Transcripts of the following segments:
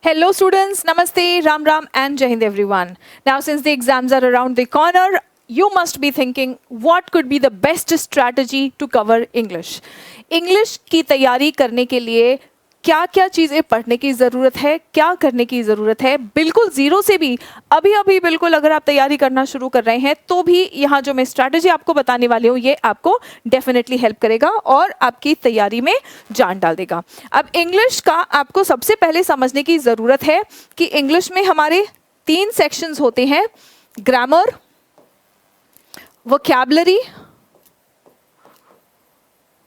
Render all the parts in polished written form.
Hello students, Namaste, Ram Ram and Jai Hind everyone. Now since the exams are around the corner, you must be thinking what could be the best strategy to cover English. English की तैयारी करने के लिए क्या क्या चीज़ें पढ़ने की ज़रूरत है, क्या करने की ज़रूरत है, बिल्कुल ज़ीरो से भी अभी अभी बिल्कुल अगर आप तैयारी करना शुरू कर रहे हैं तो भी यहाँ जो मैं स्ट्रैटेजी आपको बताने वाली हूँ ये आपको डेफिनेटली हेल्प करेगा और आपकी तैयारी में जान डाल देगा। अब इंग्लिश का आपको सबसे पहले समझने की ज़रूरत है कि इंग्लिश में हमारे 3 सेक्शंस होते हैं, ग्रामर, वोकैबुलरी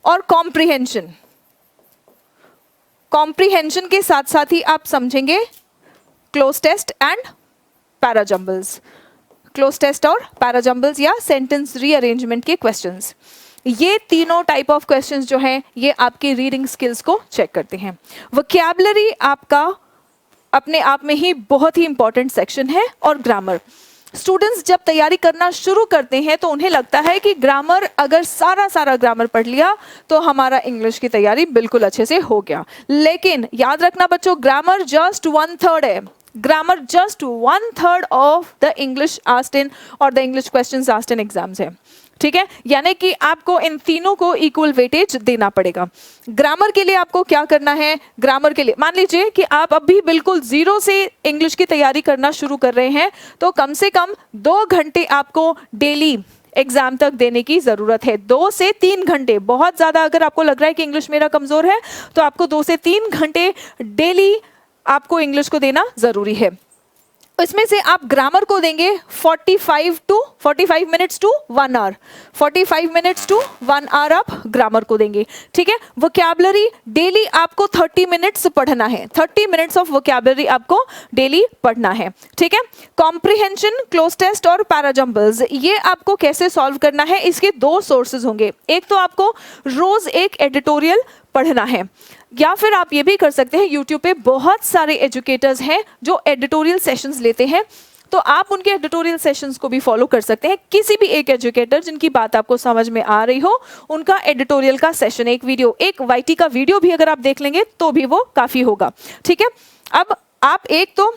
और कॉम्प्रिहेंशन। कॉम्प्रिहेंशन के साथ साथ ही आप समझेंगे cloze test and parajumbles, cloze test और पैराजम्बल्स या सेंटेंस रीअरेंजमेंट के क्वेश्चंस। ये तीनों टाइप ऑफ क्वेश्चंस जो हैं ये आपकी रीडिंग स्किल्स को चेक करते हैं। वोकैबुलरी आपका अपने आप में ही बहुत ही इंपॉर्टेंट सेक्शन है और ग्रामर। स्टूडेंट्स जब तैयारी करना शुरू करते हैं तो उन्हें लगता है कि ग्रामर अगर सारा ग्रामर पढ़ लिया तो हमारा इंग्लिश की तैयारी बिल्कुल अच्छे से हो गया, लेकिन याद रखना बच्चों, ग्रामर जस्ट 1/3 है। Grammar just 1/3 of the English asked in और the English questions asked in exams है, ठीक है। यानी कि आपको इन तीनों को इक्वल वेटेज देना पड़ेगा। ग्रामर के लिए आपको क्या करना है, ग्रामर के लिए मान लीजिए कि आप अभी बिल्कुल ज़ीरो से इंग्लिश की तैयारी करना शुरू कर रहे हैं तो कम से कम 2 घंटे आपको डेली एग्जाम तक देने की ज़रूरत है। 2 से 3 घंटे, बहुत ज़्यादा अगर आपको लग रहा है कि इंग्लिश मेरा कमज़ोर है तो आपको 2 से 3 घंटे डेली आपको इंग्लिश को देना ज़रूरी है। इसमें से आप ग्रामर को देंगे 45 minutes to 1 hour, 45 minutes to 1 hour आप ग्रामर को देंगे, ठीक है। वोकैबुलरी डेली आपको 30 मिनट्स पढ़ना है, 30 मिनट्स ऑफ वोकैबुलरी आपको डेली पढ़ना है, ठीक है। कॉम्प्रिहेंशन, क्लोज टेस्ट और पैराजम्बल्स, ये आपको कैसे सॉल्व करना है, इसके 2 सोर्सेज होंगे। एक तो आपको रोज एक एडिटोरियल पढ़ना है, या फिर आप ये भी कर सकते हैं, यूट्यूब पे बहुत सारे एजुकेटर्स हैं जो एडिटोरियल सेशंस लेते हैं, तो आप उनके एडिटोरियल सेशंस को भी फॉलो कर सकते हैं। किसी भी एक एजुकेटर जिनकी बात आपको समझ में आ रही हो उनका एडिटोरियल का सेशन, एक वीडियो, एक वाईटी का वीडियो भी अगर आप देख लेंगे तो भी वो काफ़ी होगा, ठीक है। अब आप एक तो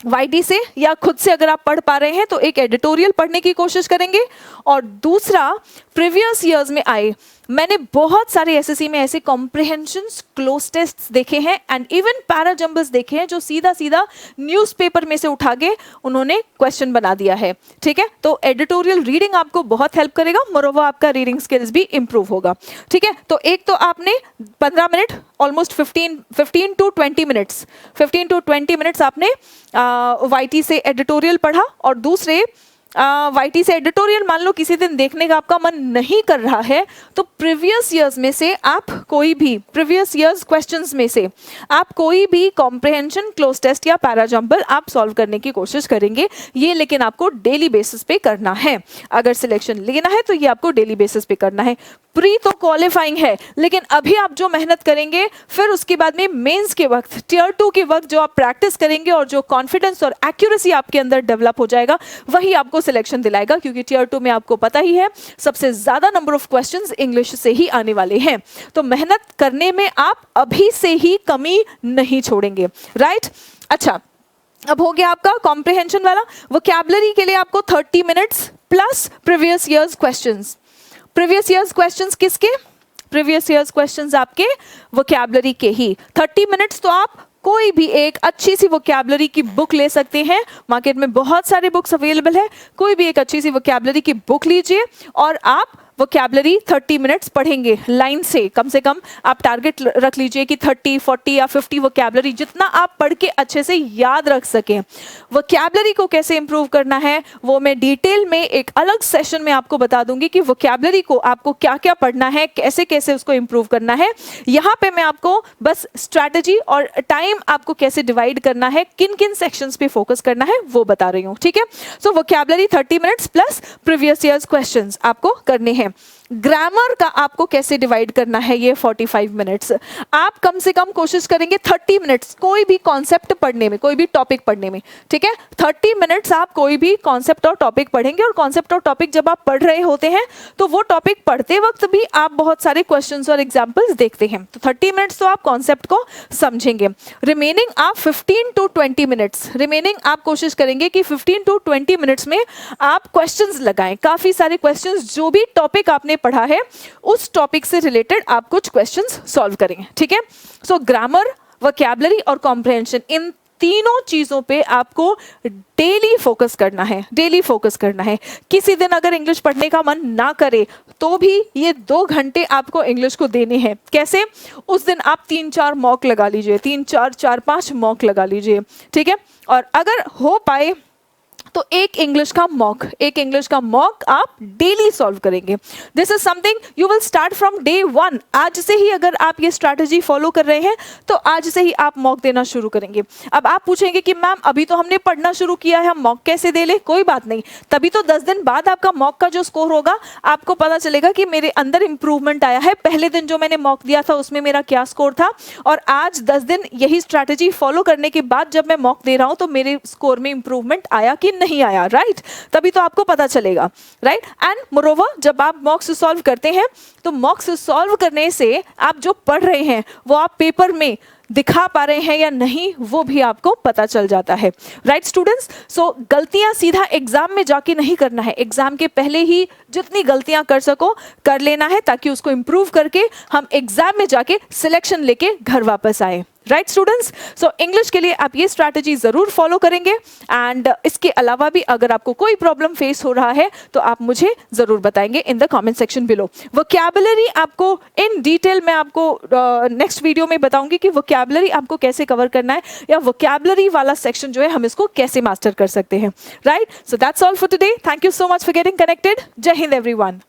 वाईटी से या खुद से अगर आप पढ़ पा रहे हैं तो एक एडिटोरियल पढ़ने की कोशिश करेंगे, और दूसरा प्रीवियस ईयर्स में आए, मैंने बहुत सारे एसएससी में ऐसे कॉम्प्रिहेंशंस, क्लोज टेस्ट्स देखे हैं एंड इवन पैराजम्बल्स देखे हैं जो सीधा न्यूज़पेपर में से उठा के उन्होंने क्वेश्चन बना दिया है, ठीक है। तो एडिटोरियल रीडिंग आपको बहुत हेल्प करेगा, मोरोवर आपका रीडिंग स्किल्स भी इंप्रूव होगा, ठीक है। तो एक तो आपने 15 minute, almost 15 to 20 minutes, 15 to 20 minutes आपने वाईटी से एडिटोरियल पढ़ा, और दूसरे वाईटी से एडिटोरियल मान लो किसी दिन देखने का आपका मन नहीं कर रहा है तो प्रीवियस ईयर्स में से आप कोई भी, प्रीवियस ईयर्स क्वेश्चंस में से आप कोई भी कॉम्प्रिहेंशन, क्लोज टेस्ट या पैराजम्बल आप सॉल्व करने की कोशिश करेंगे। ये लेकिन आपको डेली बेसिस पे करना है, अगर सिलेक्शन लेना है तो ये आपको डेली बेसिस पे करना है। प्री तो क्वालिफाइंग है, लेकिन अभी आप जो मेहनत करेंगे फिर उसके बाद में मेंस के वक्त, टियर 2 के वक्त जो आप प्रैक्टिस करेंगे और जो कॉन्फिडेंस और एक्यूरेसी आपके अंदर डेवलप हो जाएगा वही आपको सिलेक्शन दिलाएगा, क्योंकि टियर 2 में आपको पता ही है सबसे ज्यादा नंबर ऑफ क्वेश्चंस इंग्लिश से ही आने वाले हैं। तो मेहनत करने में आप अभी से ही कमी नहीं छोड़ेंगे, राइट। अच्छा, अब हो गया आपका कॉम्प्रिहेंशन वाला। वोकैबुलरी के लिए आपको 30 minutes plus previous years questions. Previous years questions किसके? प्रीवियस ईयर्स क्वेश्चंस आपके वोकैबुलरी के ही। 30 मिनट्स तो आप कोई भी एक अच्छी सी वोकैबुलरी की बुक ले सकते हैं, मार्केट में बहुत सारे बुक्स अवेलेबल है, कोई भी एक अच्छी सी वोकैबुलरी की बुक लीजिए और आप वोकैबुलरी 30 मिनट्स पढ़ेंगे लाइन से कम आप टारगेट रख लीजिए कि 30, 40 या 50 वोकैबुलरी जितना आप पढ़ के अच्छे से याद रख सकें। वोकैबुलरी को कैसे इंप्रूव करना है वो मैं डिटेल में एक अलग सेशन में आपको बता दूंगी कि वोकैबुलरी को आपको क्या क्या पढ़ना है, कैसे कैसे उसको इंप्रूव करना है। यहाँ पे मैं आपको बस स्ट्रैटेजी और टाइम आपको कैसे डिवाइड करना है, किन किन सेक्शंस पे फोकस करना है वो बता रही हूँ, ठीक है। So vocabulary 30 minutes plus previous years questions आपको करने हैं। ग्रामर का आपको कैसे डिवाइड करना है ये 45 मिनट्स। आप कम से कम कोशिश करेंगे 30 मिनट्स कोई भी कॉन्सेप्ट पढ़ने में, कोई भी टॉपिक पढ़ने में, ठीक है। 30 मिनट्स आप कोई भी कॉन्सेप्ट और टॉपिक पढ़ेंगे, और कॉन्सेप्ट और टॉपिक जब आप पढ़ रहे होते हैं तो वो टॉपिक पढ़ते वक्त भी आप बहुत सारे क्वेश्चंस और एग्जाम्पल्स देखते हैं। तो 30 मिनट्स तो आप कॉन्सेप्ट को समझेंगे। रिमेनिंग आप 15 to 20 मिनट्स, रिमेनिंग आप कोशिश करेंगे कि 15 to 20 मिनट्स में आप क्वेश्चंस लगाएं, काफी सारे क्वेश्चंस, जो भी टॉपिक आपने पढ़ा है उस टॉपिक से रिलेटेड आप कुछ क्वेश्चंस सॉल्व करेंगे, ठीक है। सो ग्रामर, वोकैबुलरी और कॉम्प्रिहेंशन, इन तीनों चीजों पे आपको डेली फोकस करना है, डेली फोकस करना है। किसी दिन अगर इंग्लिश पढ़ने का मन ना करे तो भी ये 2 घंटे आपको इंग्लिश को देने हैं। कैसे? उस दिन आप 3-4 मॉक लगा लीजिए, 3-4-4-5 मॉक लगा लीजिए, ठीक है। और अगर हो पाए तो एक इंग्लिश का मॉक आप डेली सॉल्व करेंगे। This is something you will start from day 1। आज से ही अगर आप ये स्ट्रैटेजी फॉलो कर रहे हैं तो आज से ही आप मॉक देना शुरू करेंगे। अब आप पूछेंगे कि मैम अभी तो हमने पढ़ना शुरू किया है, हम मॉक कैसे दे ले? कोई बात नहीं, तभी तो 10 दिन बाद आपका मॉक का जो स्कोर होगा आपको पता चलेगा कि मेरे अंदर इंप्रूवमेंट आया है। पहले दिन जो मैंने मॉक दिया था उसमें मेरा क्या स्कोर था, और आज 10 दिन यही स्ट्रैटेजी फॉलो करने के बाद जब मैं मॉक दे रहा हूं तो मेरे स्कोर में इंप्रूवमेंट आया कि नहीं आया, राइट? तभी तो आपको पता चलेगा, राइट? एंड मोरोवर जब आप मॉक्स सॉल्व करते हैं तो मॉक्स सॉल्व करने से आप जो पढ़ रहे हैं वो आप पेपर में दिखा पा रहे हैं या नहीं वो भी आपको पता चल जाता है, राइट स्टूडेंट्स? सो गलतियां सीधा एग्जाम में जाके नहीं करना है, एग्जाम के पहले ही जितनी गलतियां कर सको कर लेना है ताकि उसको इंप्रूव करके हम एग्जाम में जाके सिलेक्शन लेके घर वापस आए, राइट स्टूडेंट्स? सो इंग्लिश के लिए आप ये स्ट्रैटेजी जरूर फॉलो करेंगे। एंड इसके अलावा भी अगर आपको कोई प्रॉब्लम फेस हो रहा है तो आप मुझे जरूर बताएंगे in the comment section below. Vocabulary आपको इन डिटेल मैं आपको नेक्स्ट वीडियो में बताऊंगी कि वोकैबुलरी आपको कैसे कवर करना है, या वोकैबुलरी वाला सेक्शन जो है हम इसको कैसे मास्टर कर सकते हैं, right? So that's all for today. Thank you so much for getting connected. जय हिंद एवरीवन।